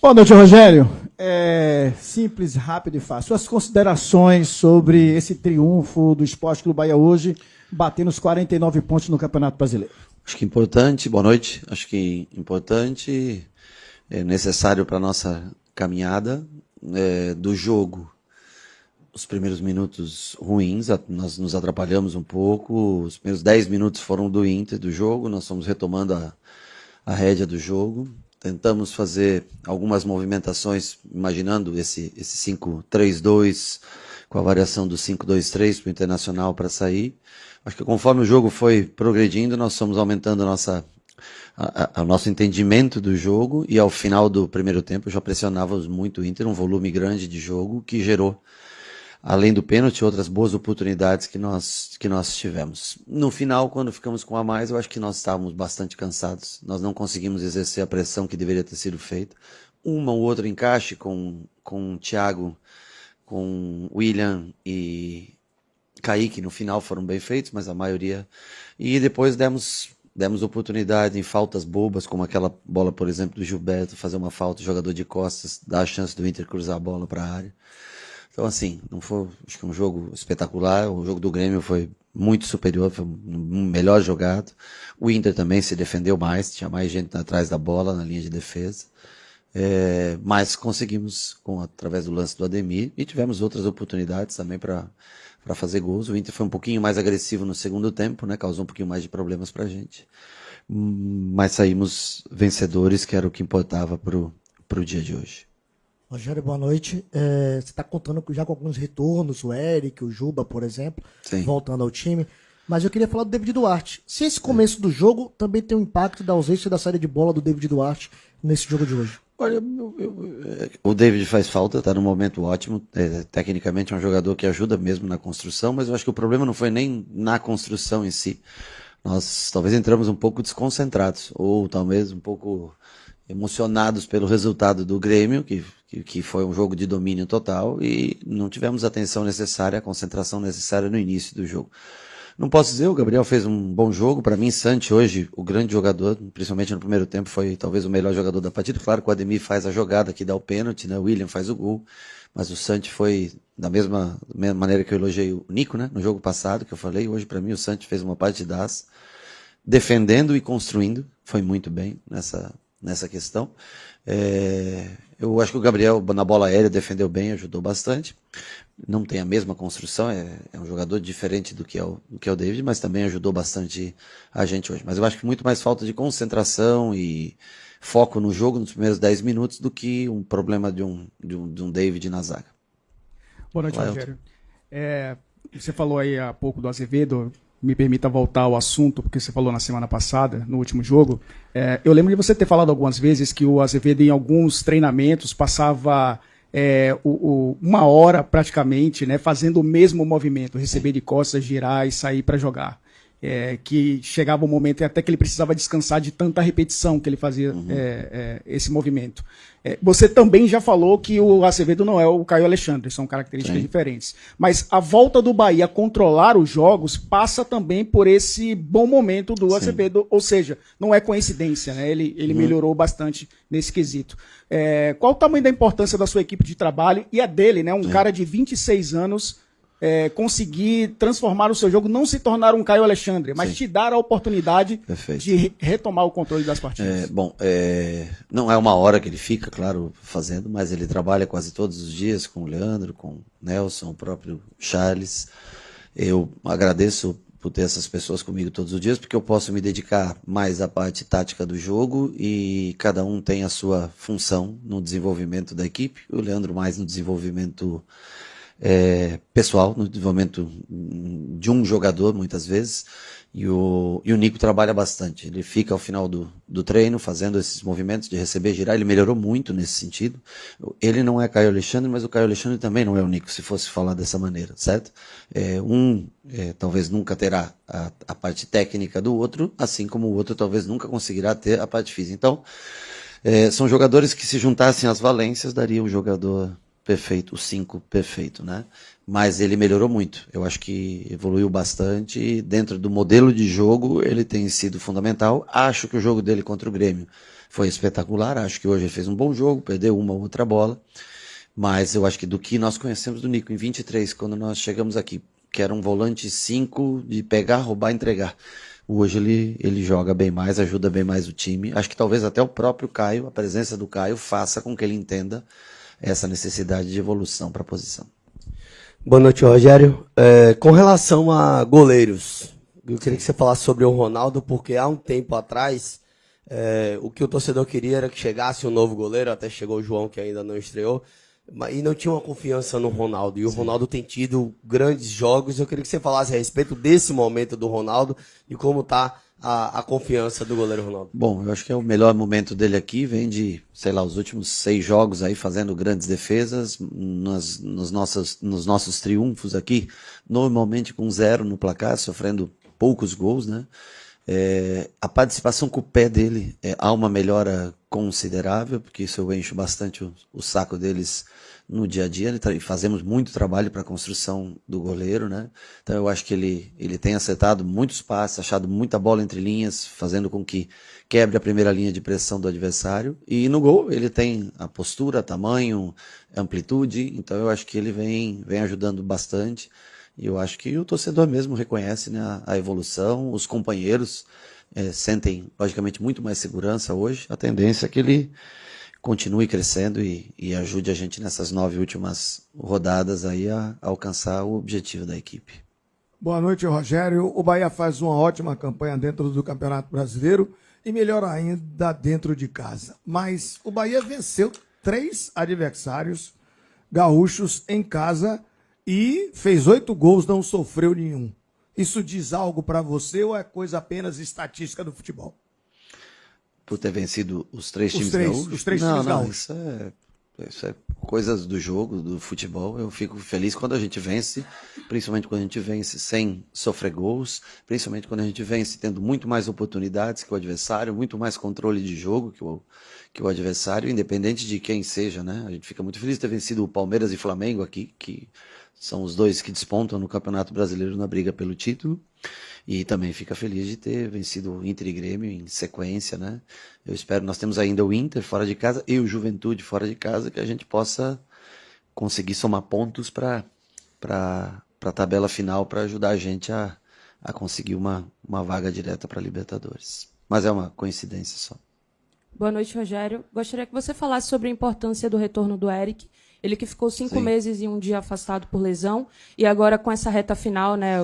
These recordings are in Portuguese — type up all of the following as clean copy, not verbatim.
Boa noite, Rogério. Simples, rápido e fácil. Suas considerações sobre esse triunfo do Sport Clube Bahia hoje, batendo os 49 pontos no Campeonato Brasileiro. Acho que importante, boa noite, acho que importante, necessário para a nossa caminhada do jogo. Os primeiros minutos ruins, nós nos atrapalhamos um pouco, os primeiros 10 minutos foram do Inter do jogo, nós fomos retomando a rédea do jogo, tentamos fazer algumas movimentações, imaginando esse 5-3-2, com a variação do 5-2-3 para o Internacional para sair. Acho que conforme o jogo foi progredindo, nós fomos aumentando o nosso entendimento do jogo, e ao final do primeiro tempo já pressionávamos muito o Inter, um volume grande de jogo que gerou, além do pênalti, outras boas oportunidades que nós tivemos. No final, quando ficamos com a mais, eu acho que nós estávamos bastante cansados. Nós não conseguimos exercer a pressão que deveria ter sido feita. Uma ou outra encaixe com o Thiago, com William e Kaique, no final foram bem feitos, mas a maioria... E depois demos oportunidade em faltas bobas, como aquela bola, por exemplo, do Gilberto, fazer uma falta, o jogador de costas, dar a chance do Inter cruzar a bola para a área. Então, assim, não foi, acho que um jogo espetacular. O jogo do Grêmio foi muito superior, foi melhor jogado. O Inter também se defendeu mais, tinha mais gente atrás da bola, na linha de defesa. Mas conseguimos, através do lance do Ademir, e tivemos outras oportunidades também para fazer gols. O Inter foi um pouquinho mais agressivo no segundo tempo, né? Causou um pouquinho mais de problemas pra gente. Mas saímos vencedores, que era o que importava pro dia de hoje. Rogério, boa noite. Você está contando já com alguns retornos, o Eric, o Juba, por exemplo, Sim. Voltando ao time. Mas eu queria falar do David Duarte. Se esse começo do jogo também tem um impacto da ausência da saída de bola do David Duarte nesse jogo de hoje. Olha, o David faz falta, está num momento ótimo. Tecnicamente é um jogador que ajuda mesmo na construção, mas eu acho que o problema não foi nem na construção em si. Nós talvez entramos um pouco desconcentrados, ou talvez um pouco emocionados pelo resultado do Grêmio, que foi um jogo de domínio total, e não tivemos a atenção necessária, a concentração necessária no início do jogo. Não posso dizer, o Gabriel fez um bom jogo. Para mim, Santi hoje, o grande jogador, principalmente no primeiro tempo, foi talvez o melhor jogador da partida. Claro que o Ademir faz a jogada que dá o pênalti, né? O William faz o gol, mas o Santi foi da mesma maneira que eu elogiei o Nico, né? No jogo passado, que eu falei, hoje para mim o Santi fez uma partidaça, defendendo e construindo, foi muito bem nessa questão. Eu acho que o Gabriel, na bola aérea, defendeu bem, ajudou bastante. Não tem a mesma construção, é um jogador diferente do que é o David, mas também ajudou bastante a gente hoje. Mas eu acho que muito mais falta de concentração e foco no jogo nos primeiros 10 minutos do que um problema de um David na zaga. Boa noite, Rogério. Você falou aí há pouco do Azevedo. Me permita voltar ao assunto, porque você falou na semana passada, no último jogo. Eu lembro de você ter falado algumas vezes que o Azevedo, em alguns treinamentos, passava uma hora praticamente, né, fazendo o mesmo movimento, receber de costas, girar e sair para jogar. Que chegava um momento até que ele precisava descansar de tanta repetição que ele fazia esse movimento. Você também já falou que o Azevedo não é o Caio Alexandre, são características diferentes. Mas a volta do Bahia a controlar os jogos passa também por esse bom momento do Azevedo, ou seja, não é coincidência, né? Ele melhorou bastante nesse quesito. Qual o tamanho da importância da sua equipe de trabalho e a dele, né? Um cara de 26 anos... conseguir transformar o seu jogo, não se tornar um Caio Alexandre, mas te dar a oportunidade de retomar o controle das partidas. Não é uma hora que ele fica, claro, fazendo, mas ele trabalha quase todos os dias com o Leandro, com o Nelson, o próprio Charles. Eu agradeço por ter essas pessoas comigo todos os dias, porque eu posso me dedicar mais à parte tática do jogo e cada um tem a sua função no desenvolvimento da equipe. O Leandro mais no desenvolvimento pessoal, no desenvolvimento de um jogador, muitas vezes, e o Nico trabalha bastante. Ele fica ao final do treino fazendo esses movimentos de receber, girar. Ele melhorou muito nesse sentido. Ele não é Caio Alexandre, mas o Caio Alexandre também não é o Nico, se fosse falar dessa maneira, certo? Talvez nunca terá a parte técnica do outro, assim como o outro talvez nunca conseguirá ter a parte física. Então, são jogadores que, se juntassem as valências, daria um jogador perfeito, o 5 perfeito, né? Mas ele melhorou muito. Eu acho que evoluiu bastante e dentro do modelo de jogo ele tem sido fundamental. Acho que o jogo dele contra o Grêmio foi espetacular. Acho que hoje ele fez um bom jogo, perdeu uma ou outra bola. Mas eu acho que do que nós conhecemos do Nico em 23, quando nós chegamos aqui, que era um volante 5 de pegar, roubar, entregar. Hoje ele joga bem mais, ajuda bem mais o time. Acho que talvez até o próprio Caio, a presença do Caio, faça com que ele entenda essa necessidade de evolução para a posição. Boa noite, Rogério. Com relação a goleiros, eu queria que você falasse sobre o Ronaldo, porque há um tempo atrás, o que o torcedor queria era que chegasse um novo goleiro, até chegou o João, que ainda não estreou, e não tinha uma confiança no Ronaldo. E o Ronaldo tem tido grandes jogos. Eu queria que você falasse a respeito desse momento do Ronaldo e como está a confiança do goleiro Ronaldo. Bom, eu acho que é o melhor momento dele aqui, vem de, sei lá, os últimos 6 jogos aí fazendo grandes defesas, nos nossos triunfos aqui, normalmente com 0 no placar, sofrendo poucos gols, né? A participação com o pé dele, há uma melhora considerável, porque isso eu encho bastante o saco deles no dia a dia, fazemos muito trabalho para a construção do goleiro, né? Então eu acho que ele tem acertado muitos passes, achado muita bola entre linhas, fazendo com que quebre a primeira linha de pressão do adversário, e no gol ele tem a postura, tamanho, amplitude, então eu acho que ele vem ajudando bastante. E eu acho que o torcedor mesmo reconhece, né, a evolução, os companheiros sentem, logicamente, muito mais segurança hoje. A tendência é que ele continue crescendo e ajude a gente nessas 9 últimas rodadas aí a alcançar o objetivo da equipe. Boa noite, Rogério. O Bahia faz uma ótima campanha dentro do Campeonato Brasileiro e melhor ainda dentro de casa. Mas o Bahia venceu 3 adversários gaúchos em casa e fez 8 gols, não sofreu nenhum. Isso diz algo para você ou é coisa apenas estatística do futebol? Por ter vencido os 3 times gaúchos? Os 3 times gaúchos. Isso é coisas do jogo, do futebol. Eu fico feliz quando a gente vence, principalmente quando a gente vence sem sofrer gols, principalmente quando a gente vence tendo muito mais oportunidades que o adversário, muito mais controle de jogo que o adversário, independente de quem seja, né? A gente fica muito feliz de ter vencido o Palmeiras e Flamengo aqui, que são os 2 que despontam no Campeonato Brasileiro na briga pelo título. E também fica feliz de ter vencido o Inter e Grêmio em sequência, né? Eu espero, nós temos ainda o Inter fora de casa e o Juventude fora de casa, que a gente possa conseguir somar pontos para a tabela final, para ajudar a gente a conseguir uma vaga direta para a Libertadores. Mas é uma coincidência só. Boa noite, Rogério. Gostaria que você falasse sobre a importância do retorno do Eric. Ele que ficou 5 meses e 1 dia afastado por lesão, e agora com essa reta final, né,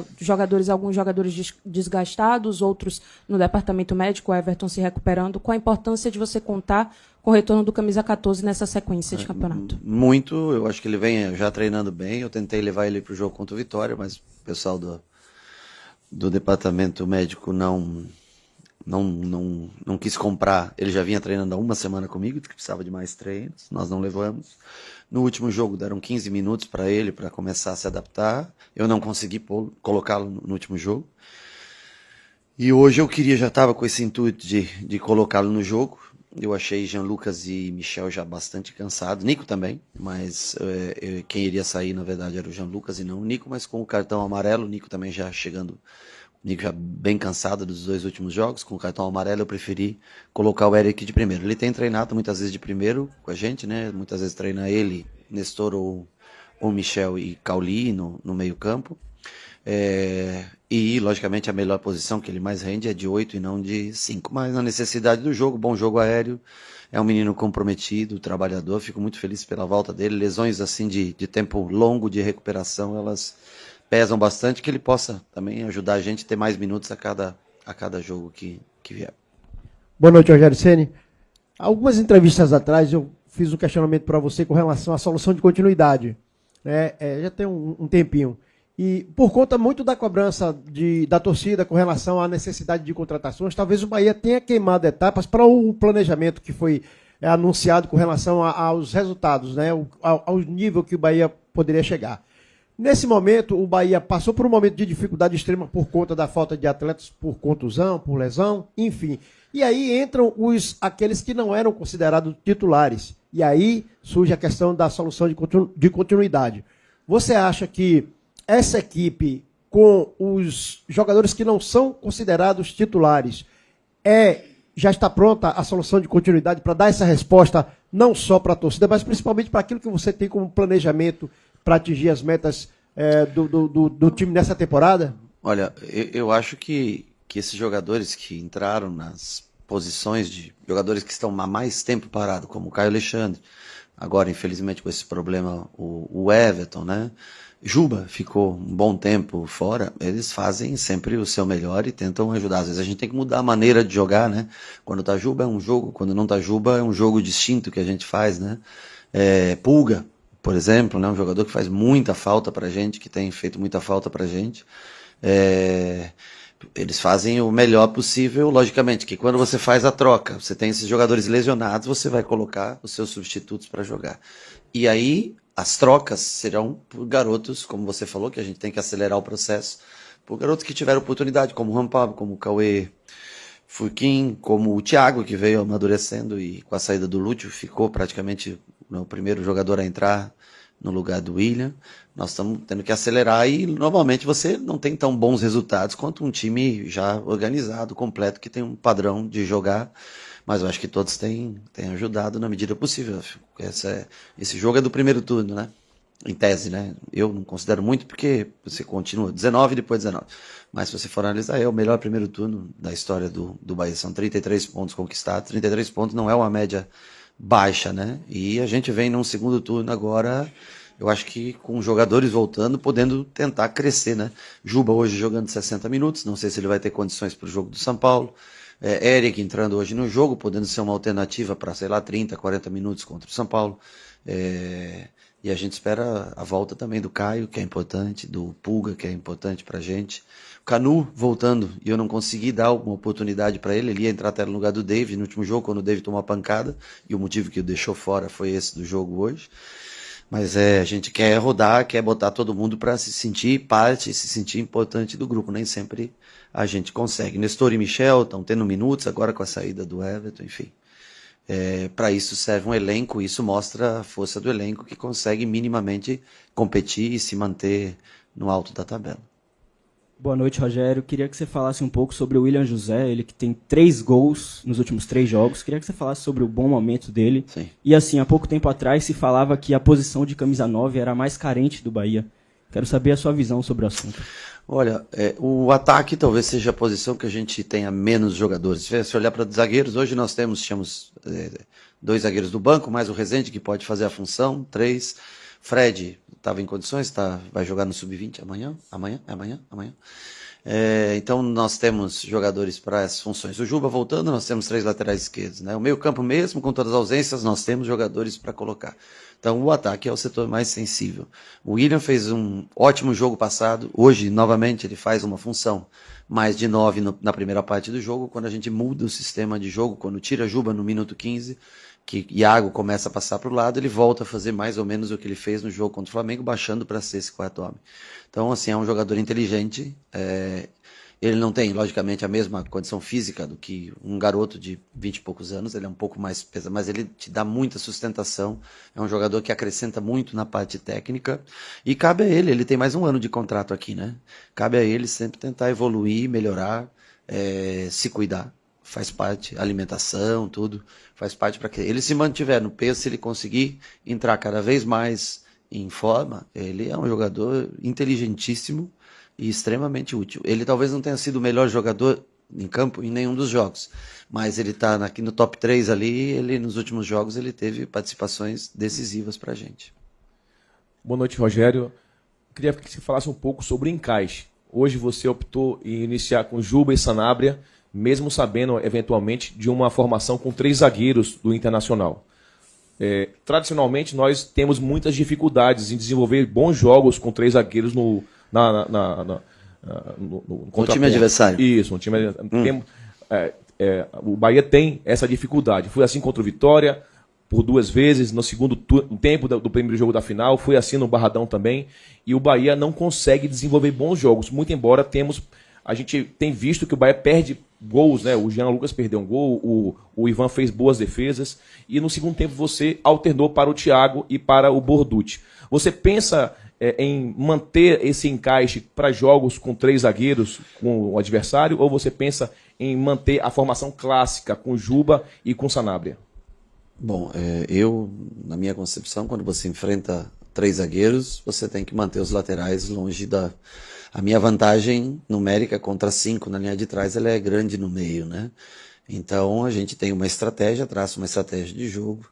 alguns jogadores desgastados, outros no departamento médico, o Everton se recuperando. Qual a importância de você contar com o retorno do camisa 14 nessa sequência de campeonato? Muito, eu acho que ele vem já treinando bem. Eu tentei levar ele para o jogo contra o Vitória, mas o pessoal do departamento médico não quis comprar. Ele já vinha treinando há 1 semana comigo, que precisava de mais treinos, nós não levamos. No último jogo deram 15 minutos para ele, para começar a se adaptar. Eu não consegui colocá-lo no último jogo. E hoje eu já estava com esse intuito de colocá-lo no jogo. Eu achei Jean Lucas e Michel já bastante cansados. Nico também, mas quem iria sair, na verdade, era o Jean Lucas e não o Nico, mas com o cartão amarelo, o Nico também já chegando... O Nico já bem cansado dos 2 últimos jogos, com o cartão amarelo eu preferi colocar o Eric de primeiro. Ele tem treinado muitas vezes de primeiro com a gente, né? Muitas vezes treina ele, Nestor ou Michel e Cauli no meio campo. E, logicamente, a melhor posição que ele mais rende é de 8 e não de 5. Mas na necessidade do jogo, bom jogo aéreo, é um menino comprometido, trabalhador, fico muito feliz pela volta dele. Lesões assim de tempo longo de recuperação, elas pesam bastante, que ele possa também ajudar a gente a ter mais minutos a cada jogo que vier. Boa noite, Rogério Ceni. Algumas entrevistas atrás eu fiz um questionamento para você com relação à solução de continuidade. Já tem um tempinho. E por conta muito da cobrança da torcida com relação à necessidade de contratações, talvez o Bahia tenha queimado etapas para o planejamento que foi anunciado com relação aos resultados, né? ao nível que o Bahia poderia chegar. Nesse momento, o Bahia passou por um momento de dificuldade extrema por conta da falta de atletas, por contusão, por lesão, enfim. E aí entram aqueles que não eram considerados titulares. E aí surge a questão da solução de continuidade. Você acha que essa equipe, com os jogadores que não são considerados titulares, é já está pronta a solução de continuidade para dar essa resposta não só para a torcida, mas principalmente para aquilo que você tem como planejamento para atingir as metas do time nessa temporada? Olha, eu acho que esses jogadores que entraram nas posições de jogadores que estão há mais tempo parados, como o Caio Alexandre, agora infelizmente com esse problema o Everton, né? Juba ficou um bom tempo fora, eles fazem sempre o seu melhor e tentam ajudar. Às vezes a gente tem que mudar a maneira de jogar, né? Quando tá Juba é um jogo, quando não tá Juba é um jogo distinto que a gente faz, né? Pulga, por exemplo, né? Um jogador que faz muita falta pra gente, que tem feito muita falta pra gente. Eles fazem o melhor possível, logicamente, que quando você faz a troca, você tem esses jogadores lesionados, você vai colocar os seus substitutos para jogar. E aí, as trocas serão por garotos, como você falou, que a gente tem que acelerar o processo, por garotos que tiveram oportunidade, como o Rampab, como o Cauê Furquim, como o Thiago, que veio amadurecendo e com a saída do Lúcio ficou praticamente o primeiro jogador a entrar no lugar do William. Nós estamos tendo que acelerar e normalmente você não tem tão bons resultados quanto um time já organizado, completo, que tem um padrão de jogar, mas eu acho que todos têm ajudado na medida possível. Esse jogo é do primeiro turno, né? Em tese, né? Eu não considero muito porque você continua 19 e depois 19. Mas se você for analisar, é o melhor primeiro turno da história do Bahia. São 33 pontos conquistados. 33 pontos não é uma média baixa, né? E a gente vem num segundo turno agora, eu acho que com jogadores voltando, podendo tentar crescer, né? Juba hoje jogando 60 minutos, não sei se ele vai ter condições para o jogo do São Paulo. Eric entrando hoje no jogo, podendo ser uma alternativa para, sei lá, 30, 40 minutos contra o São Paulo. E a gente espera a volta também do Caio, que é importante, do Pulga, que é importante pra gente. O Canu voltando, e eu não consegui dar uma oportunidade para ele ia entrar até no lugar do David no último jogo, quando o David tomou uma pancada, e o motivo que o deixou fora foi esse do jogo hoje. Mas a gente quer rodar, quer botar todo mundo para se sentir parte, se sentir importante do grupo. Nem sempre a gente consegue. Nestor e Michel estão tendo minutos, agora com a saída do Everton, enfim. Para isso serve um elenco, isso mostra a força do elenco que consegue minimamente competir e se manter no alto da tabela. Boa noite, Rogério. Queria que você falasse um pouco sobre o William José, ele que tem 3 gols nos últimos 3 jogos. Queria que você falasse sobre o bom momento dele. Sim. E assim, há pouco tempo atrás se falava que a posição de camisa 9 era a mais carente do Bahia. Quero saber a sua visão sobre o assunto. Olha, o ataque talvez seja a posição que a gente tenha menos jogadores. Se olhar para os zagueiros, hoje nós tínhamos 2 zagueiros do banco, mais o Rezende que pode fazer a função, 3. Fred estava em condições, vai jogar no Sub-20 amanhã. Então nós temos jogadores para essas funções. O Juba voltando, nós temos 3 laterais esquerdos, né? O meio campo mesmo, com todas as ausências, nós temos jogadores para colocar. Então o ataque é o setor mais sensível. O William fez um ótimo jogo passado, hoje novamente ele faz uma função mais de 9 na primeira parte do jogo, quando a gente muda o sistema de jogo, quando tira Juba no minuto 15, que Iago começa a passar para o lado, ele volta a fazer mais ou menos o que ele fez no jogo contra o Flamengo, baixando para ser esse quarto homem. Então, assim, é um jogador inteligente, ele não tem, logicamente, a mesma condição física do que um garoto de 20 e poucos anos, ele é um pouco mais pesado, mas ele te dá muita sustentação, é um jogador que acrescenta muito na parte técnica, e cabe a ele tem mais um ano de contrato aqui, né? Cabe a ele sempre tentar evoluir, melhorar, se cuidar. Faz parte, alimentação, tudo, faz parte para que ele se mantiver no peso, se ele conseguir entrar cada vez mais em forma, ele é um jogador inteligentíssimo e extremamente útil. Ele talvez não tenha sido o melhor jogador em campo em nenhum dos jogos, mas ele está aqui no top 3 ali, ele nos últimos jogos ele teve participações decisivas para a gente. Boa noite, Rogério. Queria que você falasse um pouco sobre o encaixe. Hoje você optou em iniciar com Juba e Sanabria, mesmo sabendo, eventualmente, de uma formação com 3 zagueiros do Internacional. Tradicionalmente, nós temos muitas dificuldades em desenvolver bons jogos com 3 zagueiros no time adversário. Isso, no time adversário. O Bahia tem essa dificuldade. Foi assim contra o Vitória, por 2 vezes, no segundo tempo do primeiro jogo da final, foi assim no Barradão também, e o Bahia não consegue desenvolver bons jogos, muito embora a gente tem visto que o Bahia perde gols, né? O Jean Lucas perdeu um gol, o Ivan fez boas defesas, e no segundo tempo você alternou para o Thiago e para o Borducci. Você pensa em manter esse encaixe para jogos com 3 zagueiros com o adversário, ou você pensa em manter a formação clássica com Juba e com Sanabria? Bom, na minha concepção, quando você enfrenta 3 zagueiros, você tem que manter os laterais longe da... A minha vantagem numérica contra 5 na linha de trás, ela é grande no meio, né? Então a gente tem uma estratégia, traça uma estratégia de jogo,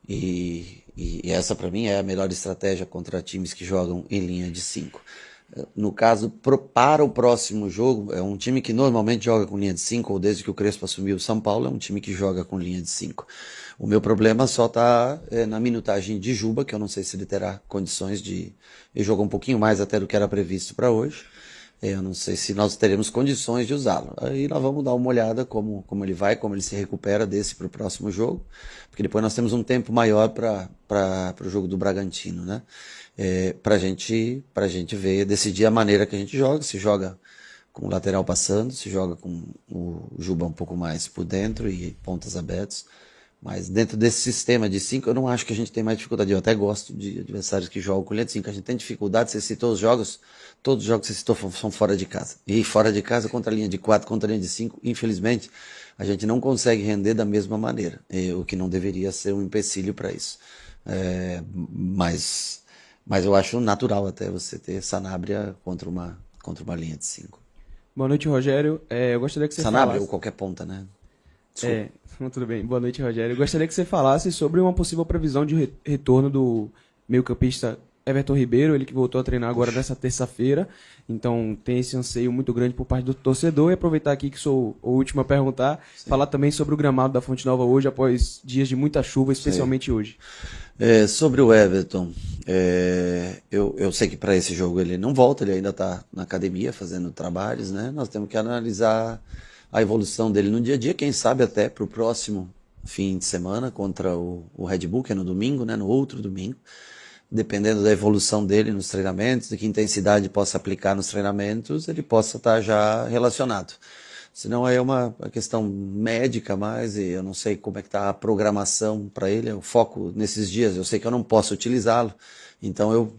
e essa para mim é a melhor estratégia contra times que jogam em linha de 5. No caso, para o próximo jogo, é um time que normalmente joga com linha de 5, ou desde que o Crespo assumiu o São Paulo, é um time que joga com linha de 5. O meu problema só está na minutagem de Juba, que eu não sei se ele terá condições de... Ele jogou um pouquinho mais até do que era previsto para hoje. Eu não sei se nós teremos condições de usá-lo. Aí nós vamos dar uma olhada como ele vai, como ele se recupera desse para o próximo jogo, porque depois nós temos um tempo maior para o jogo do Bragantino, né? Para a gente ver, decidir a maneira que a gente joga, se joga com o lateral passando, se joga com o Juba um pouco mais por dentro e pontas abertas. Mas dentro desse sistema de 5, eu não acho que a gente tem mais dificuldade. Eu até gosto de adversários que jogam com linha de 5. A gente tem dificuldade, você citou os jogos, todos os jogos que você citou são fora de casa. E fora de casa, contra a linha de 4, contra a linha de 5, infelizmente, a gente não consegue render da mesma maneira. O que não deveria ser um empecilho para isso. Mas eu acho natural até você ter Sanabria contra uma linha de 5. Boa noite, Rogério. Eu gostaria que você Sanabria falasse... ou qualquer ponta, né? Tudo bem. Boa noite, Rogério. Eu gostaria que você falasse sobre uma possível previsão de retorno do meio-campista Everton Ribeiro, ele que voltou a treinar agora nessa terça-feira. Então tem esse anseio muito grande por parte do torcedor. E aproveitar aqui que sou o último a perguntar, falar também sobre o gramado da Fonte Nova hoje, após dias de muita chuva, especialmente hoje. Sobre o Everton, eu sei que para esse jogo ele não volta, ele ainda está na academia fazendo trabalhos, né? Nós temos que analisar a evolução dele no dia a dia, quem sabe até para o próximo fim de semana contra o Red Bull, que é no domingo, né, no outro domingo, dependendo da evolução dele nos treinamentos, de que intensidade possa aplicar nos treinamentos, ele possa estar já relacionado. Senão aí é uma questão médica mais, e eu não sei como é que está a programação para ele, o foco nesses dias, eu sei que eu não posso utilizá-lo, então eu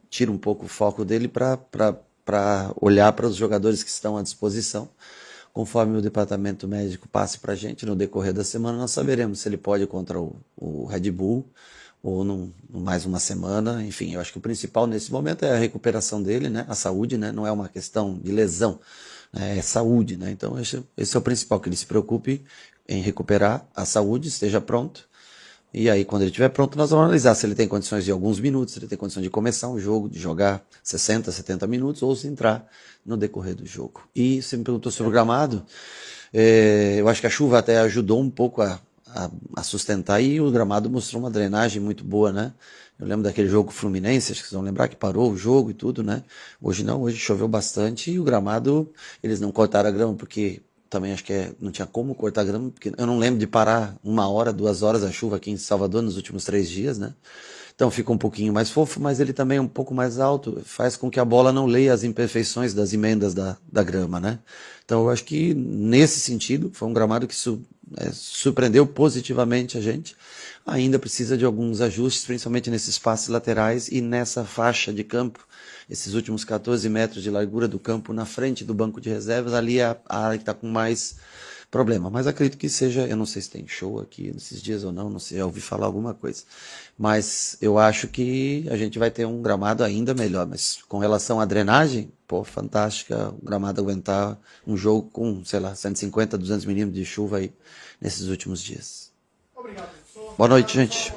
tiro um pouco o foco dele para olhar para os jogadores que estão à disposição. Conforme o departamento médico passe para a gente no decorrer da semana, nós saberemos se ele pode ir contra o Red Bull ou mais uma semana. Enfim, eu acho que o principal nesse momento é a recuperação dele, né? A saúde, né? Não é uma questão de lesão, né? É saúde, né? Então esse é o principal, que ele se preocupe em recuperar a saúde, esteja pronto. E aí, quando ele estiver pronto, nós vamos analisar se ele tem condições de alguns minutos, se ele tem condições de começar um jogo, de jogar 60, 70 minutos, ou se entrar no decorrer do jogo. E você me perguntou sobre o gramado, eu acho que a chuva até ajudou um pouco a sustentar, e o gramado mostrou uma drenagem muito boa, né? Eu lembro daquele jogo Fluminense, acho que vocês vão lembrar que parou o jogo e tudo, né? Hoje não, hoje choveu bastante, e o gramado, eles não cortaram a grama, porque... Também acho que não tinha como cortar grama, porque eu não lembro de parar 1 hora, 2 horas a chuva aqui em Salvador nos últimos 3 dias, né? Então fica um pouquinho mais fofo, mas ele também é um pouco mais alto, faz com que a bola não leia as imperfeições das emendas da grama, né? Então eu acho que nesse sentido foi um gramado que surpreendeu positivamente a gente. Ainda precisa de alguns ajustes, principalmente nesses passes laterais e nessa faixa de campo. Esses últimos 14 metros de largura do campo na frente do banco de reservas, ali é a área que está com mais problema. Mas acredito que seja, eu não sei se tem show aqui nesses dias ou não sei, eu ouvi falar alguma coisa. Mas eu acho que a gente vai ter um gramado ainda melhor. Mas com relação à drenagem, fantástica, o gramado aguentar um jogo com, 150, 200 milímetros de chuva aí nesses últimos dias. Obrigado. Boa noite, gente.